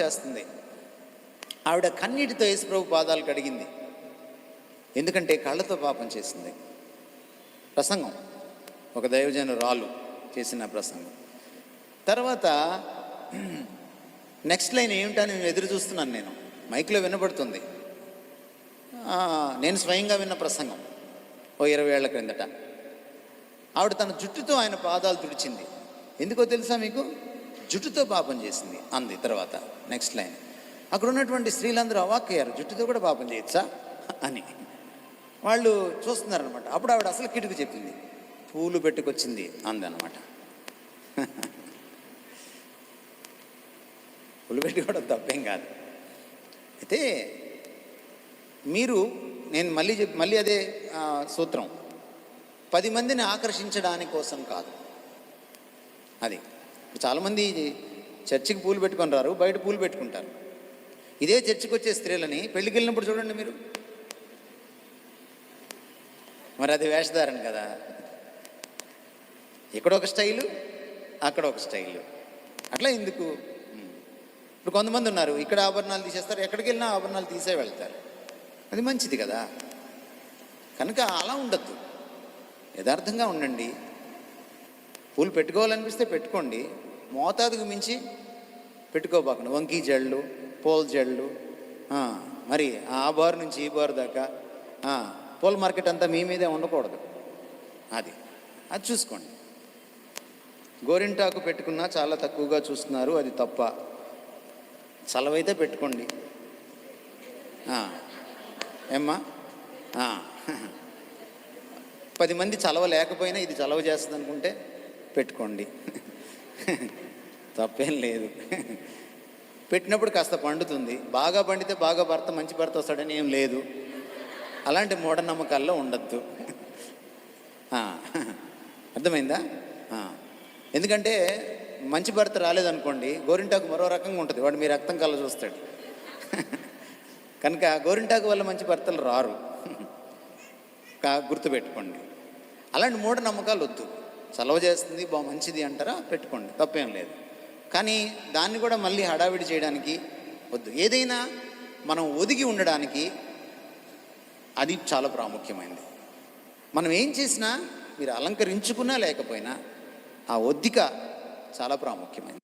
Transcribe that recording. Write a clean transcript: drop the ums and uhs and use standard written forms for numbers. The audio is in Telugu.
చేస్తుంది. ఆవిడ కన్నీటితో యేసుప్రభు పాదాలు కడిగింది. ఎందుకంటే కళ్ళతో పాపం చేసింది. ప్రసంగం, ఒక దైవజనురాలు చేసిన ప్రసంగం. తర్వాత నెక్స్ట్ లైన్ ఏమిటని ఎదురు చూస్తున్నాను. నేను మైక్లో వినబడుతుంది. నేను స్వయంగా విన్న ప్రసంగం ఓ 20 ఏళ్ల క్రిందట. ఆవిడ తన జుట్టుతో ఆయన పాదాలు తుడిచింది. ఎందుకో తెలుసా మీకు? జుట్టుతో పాపం చేసింది అంది. తర్వాత నెక్స్ట్ లైన్, అక్కడ ఉన్నటువంటి స్త్రీలందరూ అవాక్కయ్యారు. జుట్టుతో కూడా పాపం చేయొచ్చా అని వాళ్ళు చూస్తున్నారనమాట. అప్పుడు ఆవిడ అసలు కిటుకు చెప్పింది, పూలు పెట్టుకొచ్చింది అంది అనమాట. పూలు పెట్టుకోవడం తప్పేం కాదు. అయితే నేను మళ్ళీ అదే సూత్రం, 10 మందిని ఆకర్షించడాని కోసం కాదు. అది చాలామంది చర్చికి పూలు పెట్టుకొని రారు, బయట పూలు పెట్టుకుంటారు. ఇదే చర్చికి వచ్చే స్త్రీలని పెళ్ళికి వెళ్ళినప్పుడు చూడండి మీరు. మరి అది వేషధారణ కదా. ఇక్కడ ఒక స్టైలు, అక్కడ ఒక స్టైలు. అట్లా ఎందుకు? ఇప్పుడు కొంతమంది ఉన్నారు, ఇక్కడ ఆభరణాలు తీసేస్తారు, ఎక్కడికి వెళ్ళినా ఆభరణాలు తీసే వెళ్తారు. అది మంచిది కదా. కనుక అలా ఉండద్దు, యథార్థంగా ఉండండి. పూలు పెట్టుకోవాలనిపిస్తే పెట్టుకోండి, మోతాదుకు మించి పెట్టుకోబాకండి. వంకీ జళ్ళు, పూల జళ్ళు, మరి ఆ బారు నుంచి ఈ బారు దాకా పూల మార్కెట్ అంతా మీ మీదే ఉండకూడదు. అది చూసుకోండి. గోరింటాకు పెట్టుకున్నా చాలా తక్కువగా చూస్తున్నారు, అది తప్ప. చలవైతే పెట్టుకోండి. ఏమ్మా, 10 మంది చలవ లేకపోయినా ఇది చలవ చేస్తుంది అనుకుంటే పెట్టుకోండి, తప్పేం లేదు. పెట్టినప్పుడు కాస్త పండుతుంది. బాగా పండితే బాగా మంచి భర్త వస్తాడని ఏం లేదు. అలాంటి మూఢనమ్మకాల్లో ఉండద్దు. అర్థమైందా? ఎందుకంటే మంచి భర్త రాలేదనుకోండి, గోరింటాకు మరో రకంగా ఉంటుంది, వాడు మీ రక్తం కళ్ళ చూస్తాడు. కనుక గోరింటాకు వల్ల మంచి భర్తలు రారు, గుర్తుపెట్టుకోండి. అలాంటి మూఢనమ్మకాలు వద్దు. చలవ చేస్తుంది, మంచిది అంటారా, పెట్టుకోండి, తప్పేం లేదు. కానీ దాన్ని కూడా మళ్ళీ హడావిడి చేయడానికి వద్దు. ఏదైనా మనం ఒదిగి ఉండడానికి అది చాలా ప్రాముఖ్యమైనది. మనం ఏం చేసినా, మీరు అలంకరించుకున్నా లేకపోయినా, ఆ ఒద్దిక చాలా ప్రాముఖ్యమైనది.